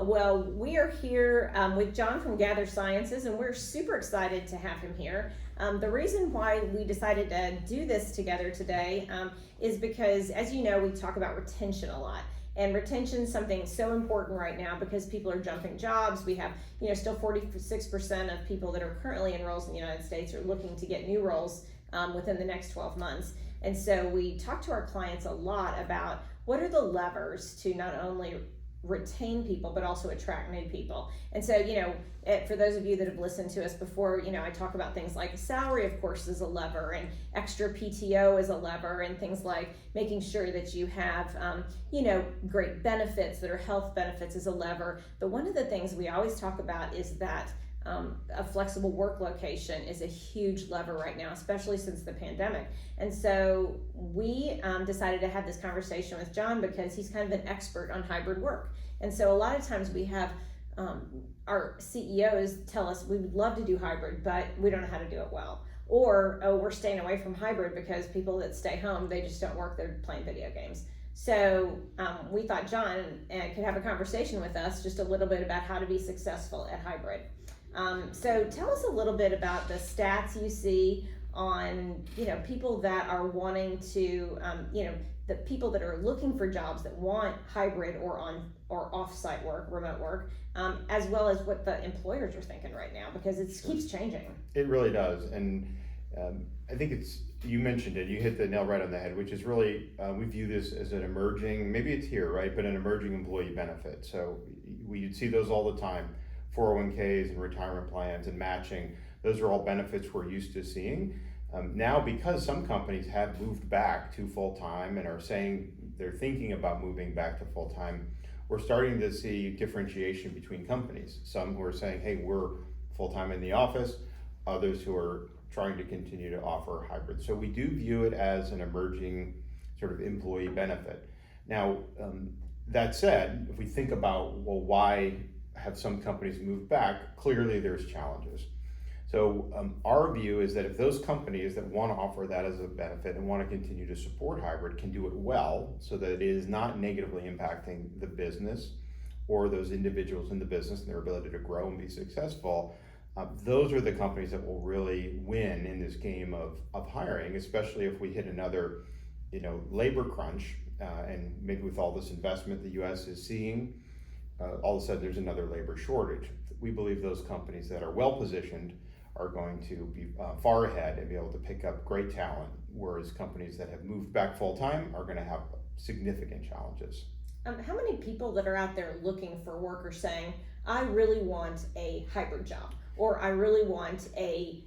Well, we are here with John from Gather Sciences, and we're super excited to have him here. The reason why we decided to do this together today is because, as you know, we talk about retention a lot. And retention is something so important right now because people are jumping jobs. We have, still 46% of people that are currently in roles in the United States are looking to get new roles within the next 12 months. And so we talk to our clients a lot about what are the levers to not only retain people but also attract new people. And so for those of you that have listened to us before, I talk about things like salary, of course, is a lever, and extra PTO is a lever, and things like making sure that you have great benefits that are health benefits is a lever. But one of the things we always talk about is that a flexible work location is a huge lever right now, especially since the pandemic. And so we decided to have this conversation with John because he's kind of an expert on hybrid work. And so a lot of times we have our CEOs tell us we would love to do hybrid, but we don't know how to do it well. Or, we're staying away from hybrid because people that stay home, they just don't work, they're playing video games. So we thought John could have a conversation with us just a little bit about how to be successful at hybrid. So tell us a little bit about the stats you see on, people that are wanting to, the people that are looking for jobs that want hybrid or off-site work, remote work, as well as what the employers are thinking right now, because it keeps changing. It really does. And I think you mentioned it, you hit the nail right on the head, which is really, we view this as an emerging, maybe it's here, right? But an emerging employee benefit. So you'd see those all the time. 401ks and retirement plans and matching, those are all benefits we're used to seeing. Now, because some companies have moved back to full-time and are saying they're thinking about moving back to full-time, we're starting to see differentiation between companies. Some who are saying, hey, we're full-time in the office, others who are trying to continue to offer hybrid. So we do view it as an emerging sort of employee benefit. Now, that said, if we think about, well, why have some companies moved back? Clearly there's challenges. So our view is that if those companies that want to offer that as a benefit and want to continue to support hybrid can do it well so that it is not negatively impacting the business or those individuals in the business and their ability to grow and be successful, those are the companies that will really win in this game of hiring, especially if we hit another labor crunch and maybe with all this investment the US is seeing, all of a sudden there's another labor shortage. We believe those companies that are well positioned are going to be far ahead and be able to pick up great talent, whereas companies that have moved back full time are going to have significant challenges. How many people that are out there looking for work are saying, I really want a hybrid job, or I really want a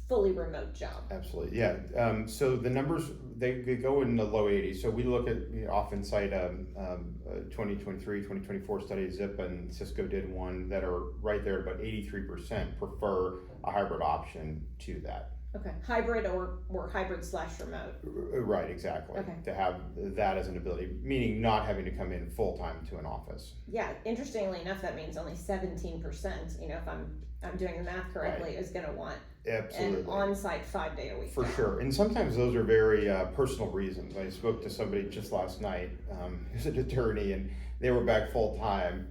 fully remote job? Absolutely, yeah. So the numbers, they go in the low 80s. So we look at, often cite 2023, 2024 study, Zip and Cisco did one that are right there, about 83% prefer a hybrid option to that. Okay, hybrid or hybrid/remote. Right, exactly. Okay. To have that as an ability, meaning not having to come in full time to an office. Yeah, interestingly enough, that means only 17%, if I'm doing the math correctly, right, is going to want absolutely an on-site 5-day a week for job. Sure. And sometimes those are very personal reasons. I spoke to somebody just last night who's an attorney, and they were back full time.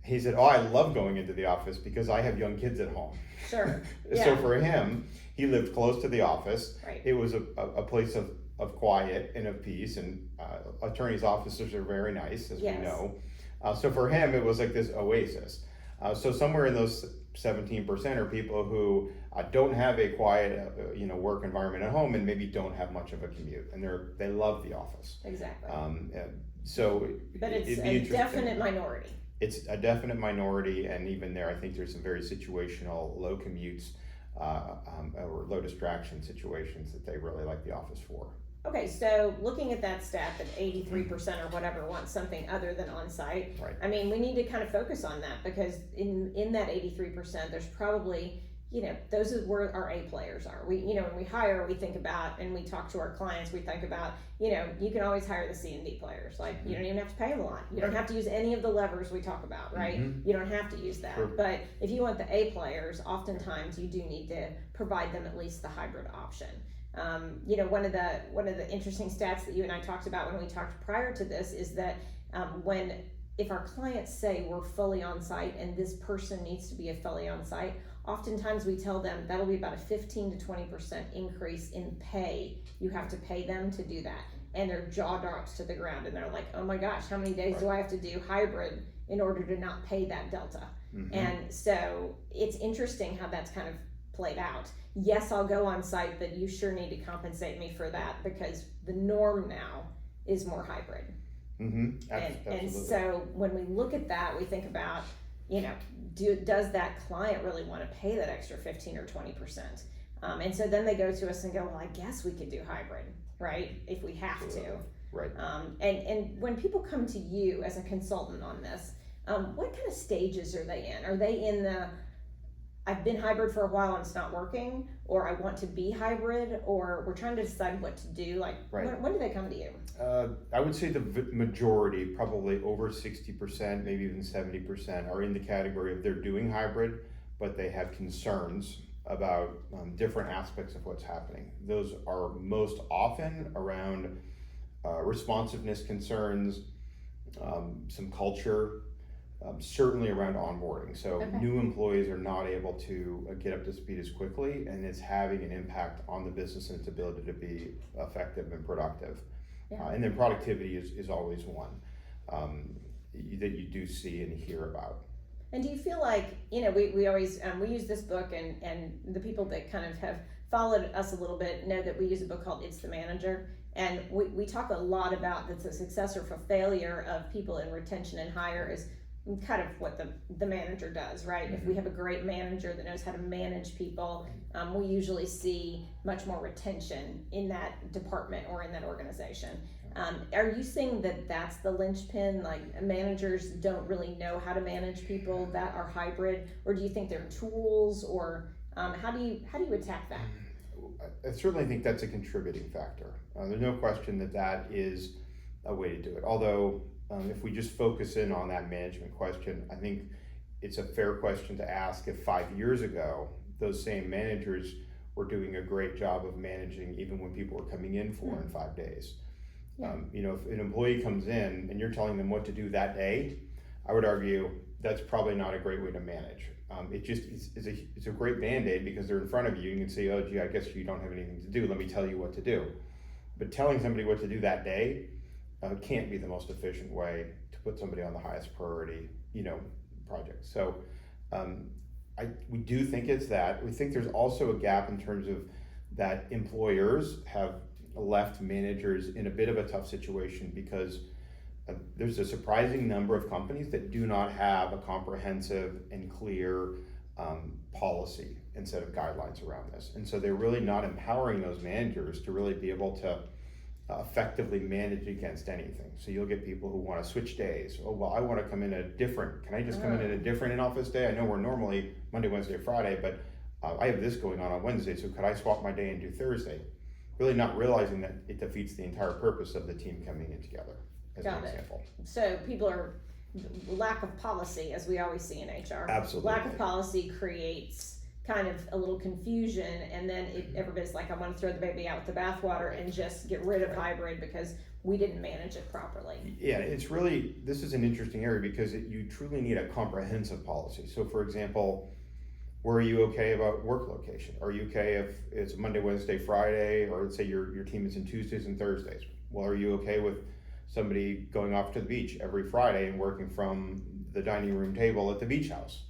He said, I love going into the office because I have young kids at home. Sure. Yeah. So for him, he lived close to the office. Right. It was a place of quiet and of peace, and attorneys' offices are very nice, as yes. we know. So for him, it was like this oasis. So somewhere in those 17% are people who don't have a quiet, work environment at home, and maybe don't have much of a commute, and they love the office. Exactly. But it's a definite minority. It's a definite minority, and even there, I think there's some very situational, low commutes or low distraction situations that they really like the office for. Okay, so looking at that stat that 83% or whatever want something other than on-site, right. I mean, we need to kind of focus on that, because in that 83%, there's probably, those is where our A players are. We, when we hire, we think about, and we talk to our clients, we think about, you can always hire the C and D players. Like, you don't even have to pay them a lot. You don't have to use any of the levers we talk about, right? Mm-hmm. You don't have to use that. Sure. But if you want the A players, oftentimes you do need to provide them at least the hybrid option. One of the interesting stats that you and I talked about when we talked prior to this is that if our clients say we're fully on site and this person needs to be a fully on site, oftentimes we tell them that'll be about a 15 to 20% increase in pay. You have to pay them to do that. And their jaw drops to the ground and they're like, oh my gosh, how many days do I have to do hybrid in order to not pay that delta? And so it's interesting how that's kind of played out. Yes, I'll go on site, but you sure need to compensate me for that because the norm now is more hybrid. And so when we look at that, we think about, does that client really want to pay that extra 15 or 20%? And so then they go to us and go, well, I guess we could do hybrid, right? If we have to. Right. And when people come to you as a consultant on this, what kind of stages are they in? Are they in the, I've been hybrid for a while and it's not working, or I want to be hybrid, or we're trying to decide what to do? Like, when do they come to you? I would say the majority, probably over 60%, maybe even 70%, are in the category of they're doing hybrid, but they have concerns about different aspects of what's happening. Those are most often around responsiveness concerns, some culture, certainly around onboarding. So new employees are not able to get up to speed as quickly, and it's having an impact on the business and its ability to be effective and productive. And then productivity is always one that you do see and hear about. And do you feel like, we always, we use this book, and the people that kind of have followed us a little bit know that we use a book called It's the Manager. And we talk a lot about that the success or failure of people in retention and hire is kind of what the manager does, right? If we have a great manager that knows how to manage people, we usually see much more retention in that department or in that organization. Are you saying that that's the linchpin? Like, managers don't really know how to manage people that are hybrid, or do you think they're tools, or how do you attack that? I certainly think that's a contributing factor. There's no question that is a way to do it. Although, if we just focus in on that management question, I think it's a fair question to ask if 5 years ago, those same managers were doing a great job of managing even when people were coming in 4 and 5 days. If an employee comes in and you're telling them what to do that day, I would argue that's probably not a great way to manage. It's a great Band-Aid because they're in front of you. You can say, oh, gee, I guess you don't have anything to do. Let me tell you what to do. But telling somebody what to do that day can't be the most efficient way to put somebody on the highest priority, project. So we do think it's that. We think there's also a gap in terms of that employers have left managers in a bit of a tough situation because there's a surprising number of companies that do not have a comprehensive and clear policy and set of guidelines around this. And so they're really not empowering those managers to really be able to effectively manage against anything. So you'll get people who want to switch days. Oh, well, I want to come in can I just come in a different in-office day? I know we're normally Monday, Wednesday, Friday, but I have this going on Wednesday, so could I swap my day and do Thursday? Really not realizing that it defeats the entire purpose of the team coming in together, as an example. So people are, lack of policy, as we always see in HR. Absolutely. Lack of policy creates kind of a little confusion, and then everybody's like, I want to throw the baby out with the bathwater and just get rid of hybrid because we didn't manage it properly. Yeah, this is an interesting area because you truly need a comprehensive policy. So for example, were you okay about work location? Are you okay if it's Monday, Wednesday, Friday, or let's say your team is in Tuesdays and Thursdays? Well, are you okay with somebody going off to the beach every Friday and working from the dining room table at the beach house?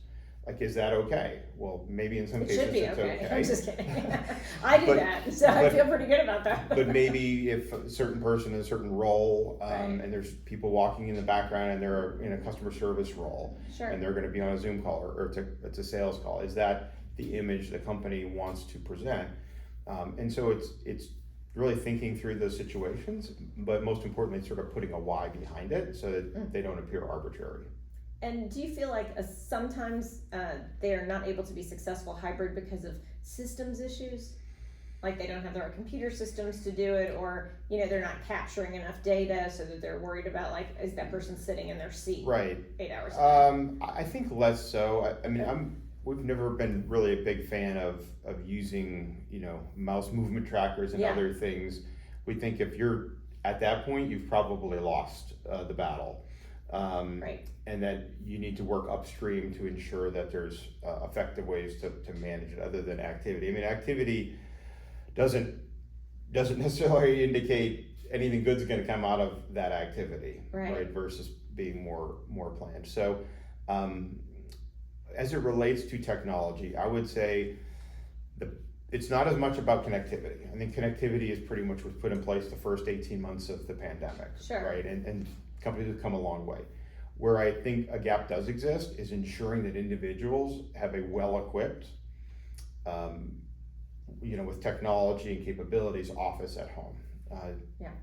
Like, is that okay? Well, maybe in some cases should be it's okay. I'm just kidding. I do that, so I feel pretty good about that. But maybe if a certain person in a certain role, and there's people walking in the background and they're in a customer service role, and they're going to be on a Zoom call or it's a sales call, is that the image the company wants to present? And so it's really thinking through those situations, but most importantly, sort of putting a why behind it so that they don't appear arbitrary. And do you feel like sometimes they're not able to be successful hybrid because of systems issues? Like they don't have the right computer systems to do it, or they're not capturing enough data so that they're worried about, like, is that person sitting in their seat 8 hours a day? I think less so. I mean, we've never been really a big fan of using mouse movement trackers and other things. We think if you're at that point, you've probably lost the battle. Right. And that you need to work upstream to ensure that there's effective ways to manage it other than activity. I mean, activity doesn't necessarily indicate anything good's going to come out of that activity, right? Versus being more planned. So, as it relates to technology, I would say it's not as much about connectivity. I think connectivity is pretty much was put in place the first 18 months of the pandemic, right? And companies have come a long way. Where I think a gap does exist is ensuring that individuals have a well-equipped, with technology and capabilities office at home.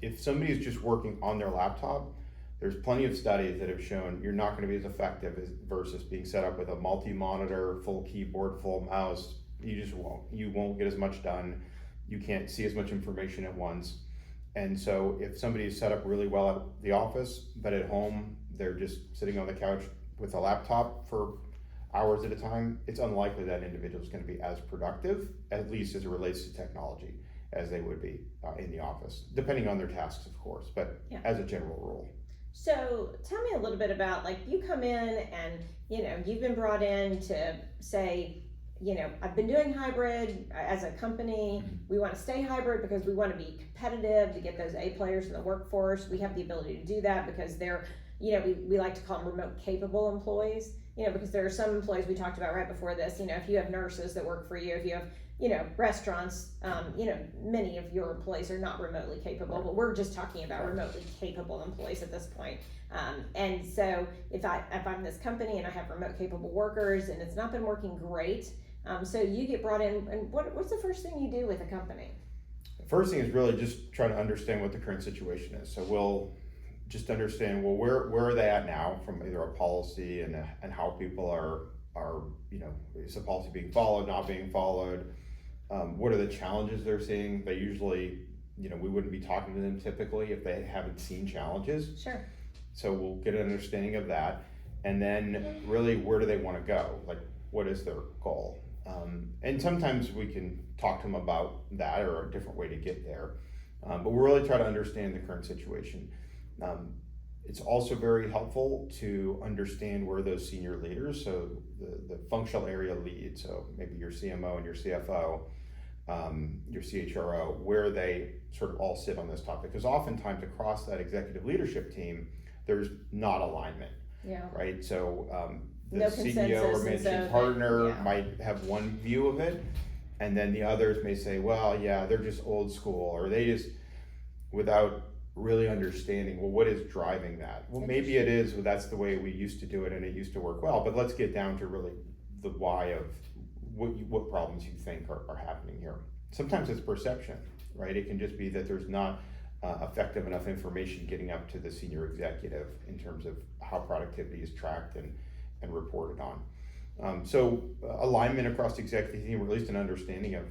If somebody is just working on their laptop, there's plenty of studies that have shown you're not going to be as effective versus being set up with a multi-monitor, full keyboard, full mouse. You just won't. You won't get as much done. You can't see as much information at once. And so if somebody is set up really well at the office, but at home, they're just sitting on the couch with a laptop for hours at a time, it's unlikely that individual is going to be as productive, at least as it relates to technology, as they would be in the office, depending on their tasks, of course, but as a general rule. So tell me a little bit about, like, you come in and, you've been brought in to say, I've been doing hybrid as a company. We want to stay hybrid because we want to be competitive to get those A players in the workforce. We have the ability to do that because they're, we like to call them remote capable employees, because there are some employees we talked about right before this, if you have nurses that work for you, if you have, restaurants, many of your employees are not remotely capable, but we're just talking about remotely capable employees at this point. And so if I'm this company and I have remote capable workers and it's not been working great, so you get brought in, and what's the first thing you do with a company? The first thing is really just try to understand what the current situation is. So we'll just understand, well, where are they at now from either a policy and how people are, is the policy being followed, not being followed? What are the challenges they're seeing? They usually, we wouldn't be talking to them typically if they haven't seen challenges. Sure. So we'll get an understanding of that. And then really, where do they want to go? Like, what is their goal? And sometimes we can talk to them about that or a different way to get there. But we'll really try to understand the current situation. It's also very helpful to understand where those senior leaders, so the functional area lead, so maybe your CMO and your CFO, your CHRO, where they sort of all sit on this topic. Because oftentimes across that executive leadership team, there's not alignment, right? So the CEO or managing partner might have one view of it, and then the others may say, well, they're just old school, or they just, without really understanding, well, what is driving that? Well, maybe it is, well, that's the way we used to do it and it used to work well, but let's get down to really the why of what problems you think are happening here. Sometimes it's perception, right? It can just be that there's not effective enough information getting up to the senior executive in terms of how productivity is tracked and reported on. So alignment across the executive team, or at least an understanding of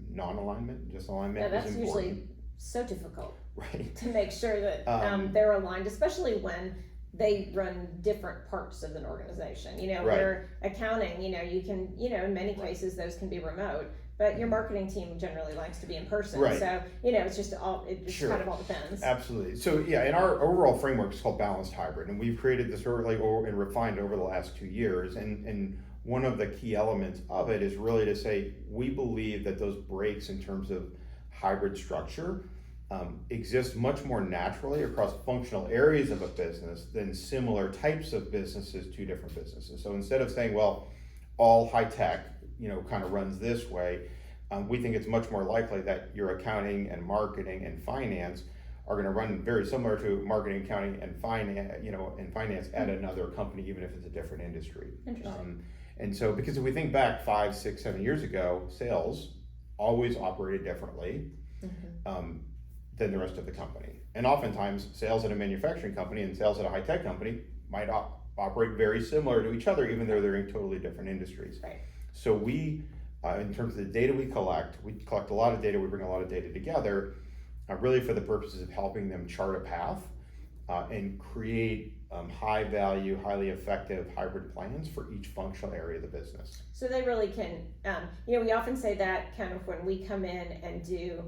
non-alignment, just alignment is important. That's usually so difficult, right? To make sure that they're aligned, especially when they run different parts of an organization. Where accounting, you can, in many cases those can be remote, but your marketing team generally likes to be in person. Right. So, it's just kind of all depends. Absolutely. So in our overall framework, it's called balanced hybrid, and we've created this and refined over the last 2 years. And one of the key elements of it is really to say, we believe that those breaks in terms of hybrid structure exist much more naturally across functional areas of a business than similar types of businesses to different businesses. So instead of saying, well, all high tech, kind of runs this way, we think it's much more likely that your accounting and marketing and finance are going to run very similar to marketing, accounting, and finance at another company, even if it's a different industry. Interesting. And so, because if we think back 5, 6, 7 years ago, sales always operated differently than the rest of the company. And oftentimes, sales at a manufacturing company and sales at a high-tech company might operate very similar to each other, even though they're in totally different industries. Right. So we, in terms of the data we collect a lot of data, we bring a lot of data together, really for the purposes of helping them chart a path and create high-value, highly effective hybrid plans for each functional area of the business. So they really can, we often say that kind of when we come in and do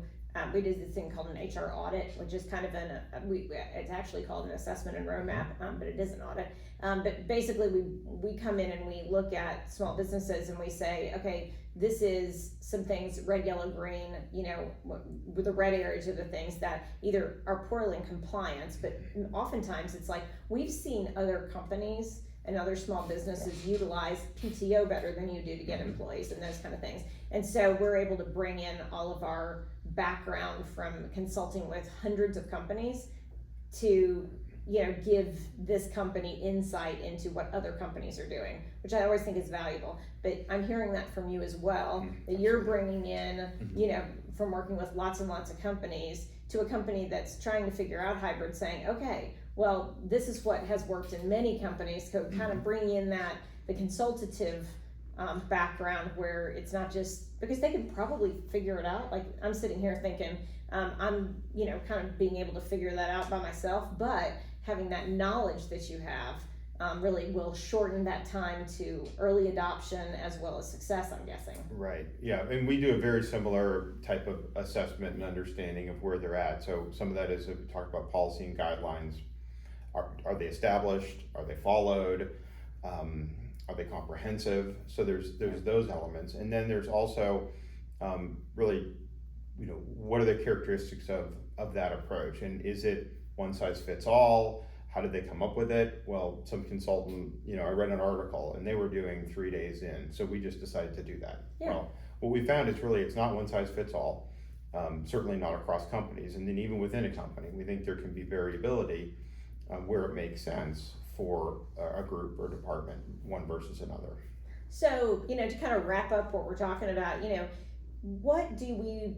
we did this thing called an HR audit, which is kind of it's actually called an assessment and roadmap, but it is an audit. But basically we come in and we look at small businesses and we say, okay, this is some things, red, yellow, green, with the red areas are the things that either are poorly in compliance, but oftentimes it's like, we've seen other companies and other small businesses utilize PTO better than you do to get employees and those kind of things. And so we're able to bring in all of our background from consulting with hundreds of companies to, give this company insight into what other companies are doing, which I always think is valuable. But I'm hearing that from you as well, that you're bringing in, from working with lots and lots of companies to a company that's trying to figure out hybrid, saying, okay, well, this is what has worked in many companies, so kind of bring in the consultative background where it's not just, because they can probably figure it out. Like, I'm sitting here thinking, I'm, kind of being able to figure that out by myself, but having that knowledge that you have really will shorten that time to early adoption as well as success, I'm guessing. Right, yeah, and we do a very similar type of assessment and understanding of where they're at. So some of that is, we talk about policy and guidelines. Are they established? Are they followed? Are they comprehensive? So there's those elements, and then there's also really, what are the characteristics of that approach, and is it one size fits all? How did they come up with it? Well, some consultant, I read an article and they were doing 3 days in, so we just decided to do that. Yeah. Well, what we found is it's not one size fits all, certainly not across companies, and then even within a company, we think there can be variability where it makes sense for a group or department, one versus another. So, to kind of wrap up what we're talking about, what do we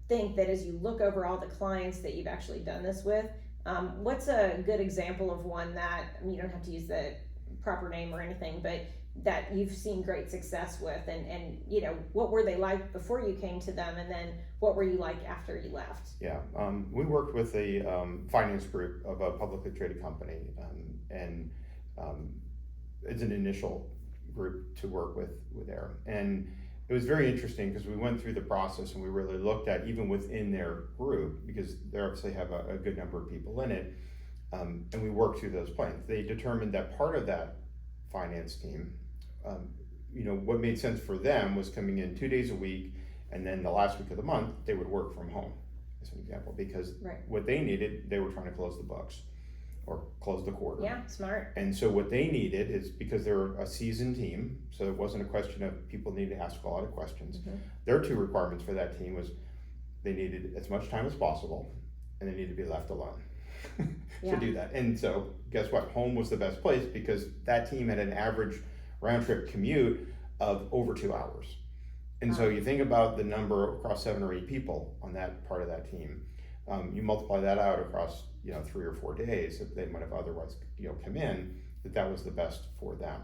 think that as you look over all the clients that you've actually done this with, what's a good example of one that, you don't have to use the proper name or anything, but that you've seen great success with, and what were they like before you came to them, and then what were you like after you left? Yeah, we worked with a finance group of a publicly traded company, and it's an initial group to work with there, and it was very interesting because we went through the process and we really looked at, even within their group, because they obviously have a good number of people in it, and we worked through those plans. They determined that part of that finance team, what made sense for them was coming in 2 days a week, and then the last week of the month they would work from home, as an example, because what they needed, they were trying to close the books or close the quarter. Yeah, smart. And so what they needed is, because they're a seasoned team, so it wasn't a question of people need to ask a lot of questions. Their 2 requirements for that team was they needed as much time as possible, and they needed to be left alone to do that. And so guess what? Home was the best place, because that team had an average round trip commute of over 2 hours. And so you think about the number across 7 or 8 people on that part of that team. You multiply that out across 3 or 4 days that they might have otherwise come in, that was the best for them.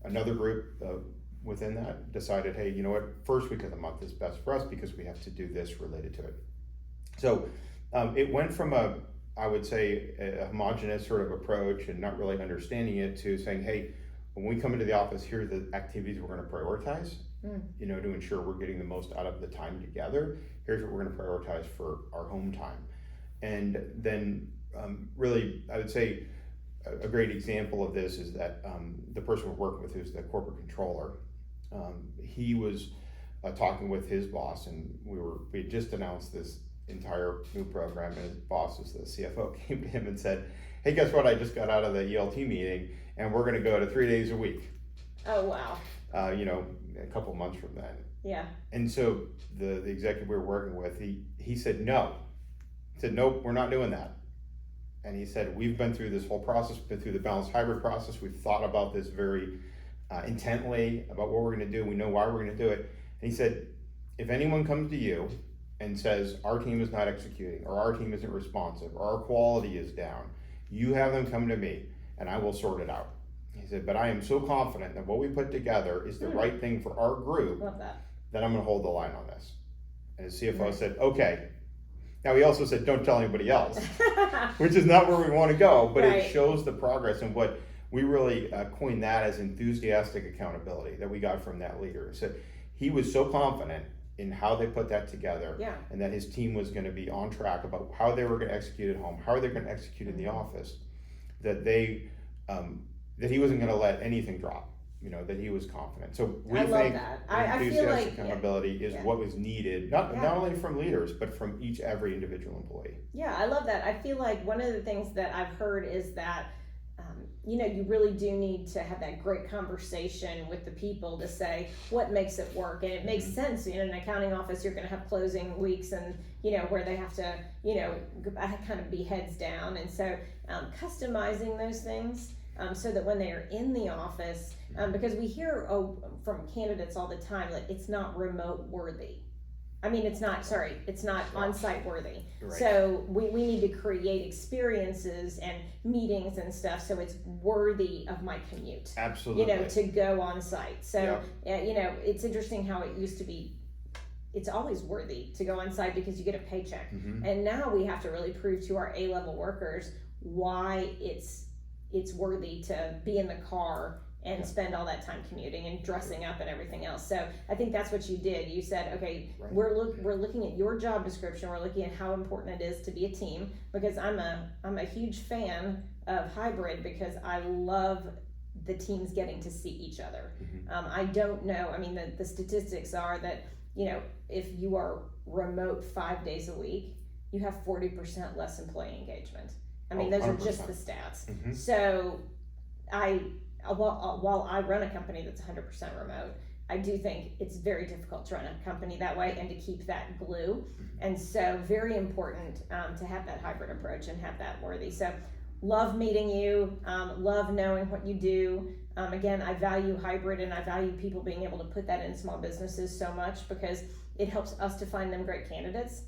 Another group within that decided, hey, first week of the month is best for us because we have to do this related to it. So it went from I would say a homogenous sort of approach and not really understanding it, to saying, hey, when we come into the office, here are the activities we're going to prioritize, to ensure we're getting the most out of the time together. Here's what we're going to prioritize for our home time. And then really, I would say a great example of this is that the person we're working with, who's the corporate controller, he was talking with his boss, and we had just announced this entire new program, and his boss, was the CFO, came to him and said, hey, guess what? I just got out of the ELT meeting, and we're going to go to 3 days a week. Oh, wow. A couple months from then. Yeah. And so the executive we were working with, he said no. He said, nope, we're not doing that. And he said, we've been through this whole process, been through the balanced hybrid process. We've thought about this very intently, about what we're going to do. We know why we're going to do it. And he said, if anyone comes to you and says, our team is not executing, or our team isn't responsive, or our quality is down, you have them come to me and I will sort it out. He said, but I am so confident that what we put together is the right thing for our group. Love that. That I'm going to hold the line on this. And his CFO said, okay. Now he also said, don't tell anybody else, which is not where we want to go, but it shows the progress, and what we really coined that as enthusiastic accountability that we got from that leader. So he was so confident in how they put that together, Yeah. and that his team was going to be on track about how they were going to execute at home, how they're going to execute in the office, that that he wasn't going to let anything drop. That he was confident. So we I love think that. I feel enthusiastic like accountability is yeah. what was needed, not only from leaders, but from every individual employee. Yeah, I love that. I feel like one of the things that I've heard is that, you really do need to have that great conversation with the people to say what makes it work. And it makes sense in an accounting office, you're going to have closing weeks and, where they have to, kind of be heads down. And so customizing those things so that when they are in the office, because we hear from candidates all the time, like it's not remote worthy. I mean, it's not on-site worthy. Right. So we need to create experiences and meetings and stuff so it's worthy of my commute. Absolutely. To go on site. So, it's interesting how it used to be, it's always worthy to go on site because you get a paycheck. And now we have to really prove to our A-level workers why it's worthy to be in the car and spend all that time commuting and dressing up and everything else. So I think that's what you did. You said, okay, we're looking at your job description. We're looking at how important it is to be a team, because I'm a huge fan of hybrid because I love the teams getting to see each other. I don't know. I mean, the statistics are that, if you are remote 5 days a week, you have 40% less employee engagement. I mean, those 100%. Are just the stats. So while I run a company that's 100% remote, I do think it's very difficult to run a company that way and to keep that glue. And so very important to have that hybrid approach and have that worthy. So love meeting you, love knowing what you do. Again, I value hybrid and I value people being able to put that in small businesses so much because it helps us to find them great candidates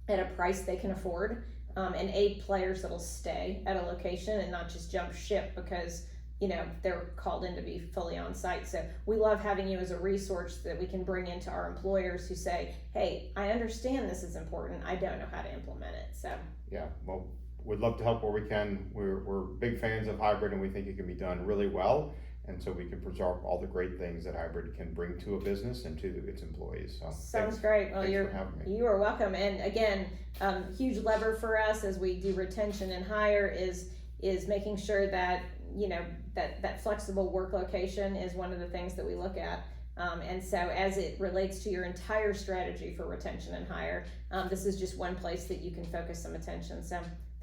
at a price they can afford, and A, players that'll stay at a location and not just jump ship because they're called in to be fully on site. So we love having you as a resource that we can bring into our employers who say, hey, I understand this is important, I don't know how to implement it. So yeah, well, we'd love to help where we can. We're big fans of hybrid and we think it can be done really well, and so we can preserve all the great things that hybrid can bring to a business and to its employees. So sounds great. Well, thanks for having me. You are welcome. And again, huge lever for us as we do retention and hire is making sure that that flexible work location is one of the things that we look at. And so as it relates to your entire strategy for retention and hire, this is just one place that you can focus some attention. So